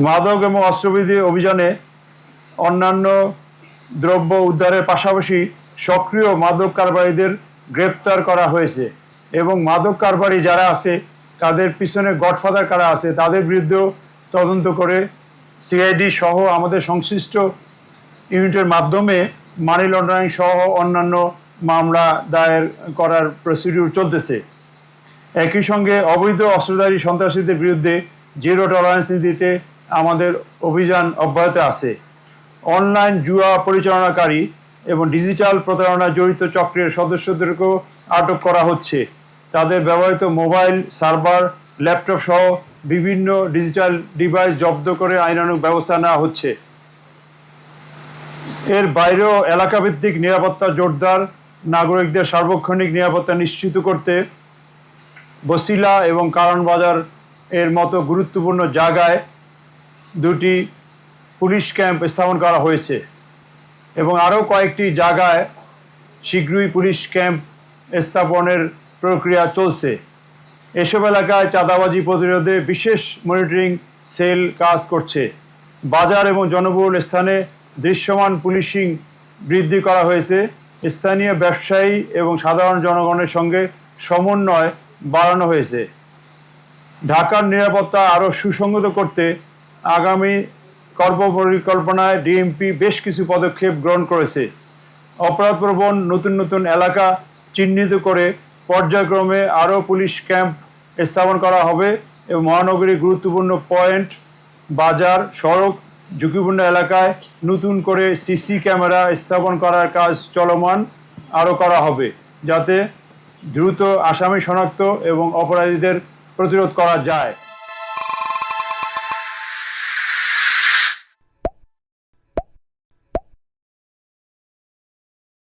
মাদক এবং অস্ত্রবিধি অভিযানে অন্যান্য দ্রব্য উদ্ধারের পাশাপাশি সক্রিয় মাদক কারবারিদের গ্রেপ্তার করা হয়েছে এবং মাদক কারবারি যারা আছে তাদের পিছনে গডফাদার কারা আছে তাদের বিরুদ্ধেও তদন্ত করে সিআইডি সহ আমাদের সংশ্লিষ্ট ইউনিটের মাধ্যমে মানি লন্ডারিং সহ অন্যান্য মামলা দায়ের করার প্রসিডিউর চলতেছে। একই সঙ্গে অবৈধ অস্ত্রধারী সন্ত্রাসীদের বিরুদ্ধে জিরো টলারেন্স নীতিতে আমাদের অভিযান অব্যাহত আছে। অনলাইন জুয়া পরিচালনাকারী এবং ডিজিটাল প্রতারণায় জড়িত চক্রের সদস্যদেরকেও আটক করা হচ্ছে। তাদের ব্যবহৃত মোবাইল, সার্ভার, ল্যাপটপ সহ বিভিন্ন ডিজিটাল ডিভাইস জব্দ করে আইনানুগ ব্যবস্থা নেওয়া হচ্ছে। এর বাইরেও এলাকাভিত্তিক নিরাপত্তা জোরদার, নাগরিকদের সার্বক্ষণিক নিরাপত্তা নিশ্চিত করতে বসিলা এবং কারণ বাজার এর মতো গুরুত্বপূর্ণ জায়গায় 2টি পুলিশ ক্যাম্প স্থাপন করা হয়েছে এবং আরও কয়েকটি জায়গায় শীঘ্রই পুলিশ ক্যাম্প স্থাপনের প্রক্রিয়া চলছে। এসব এলাকায় চাঁদাবাজি প্রতিরোধে বিশেষ মনিটরিং সেল কাজ করছে। বাজার এবং জনবহুল স্থানে দৃশ্যমান পুলিশিং বৃদ্ধি করা হয়েছে। স্থানীয় ব্যবসায়ী এবং সাধারণ জনগণের সঙ্গে সমন্বয় বাড়ানো হয়েছে। ঢাকার নিরাপত্তা আরও সুসংহত করতে আগামী কর্মপরিকল্পনায় ডিএমপি বেশ কিছু পদক্ষেপ গ্রহণ করেছে। অপরাধপ্রবণ নতুন নতুন এলাকা চিহ্নিত করে পর্যায়ক্রমে আরও পুলিশ ক্যাম্প স্থাপন করা হবে এবং মহানগরীর গুরুত্বপূর্ণ পয়েন্ট, বাজার, সড়ক, ঝুঁকিপূর্ণ এলাকায় নতুন করে সিসি ক্যামেরা স্থাপন করার কাজ চলমান আরও করা হবে, যাতে দ্রুত আসামি শনাক্ত এবং অপরাধীদের প্রতিরোধ করা যায়।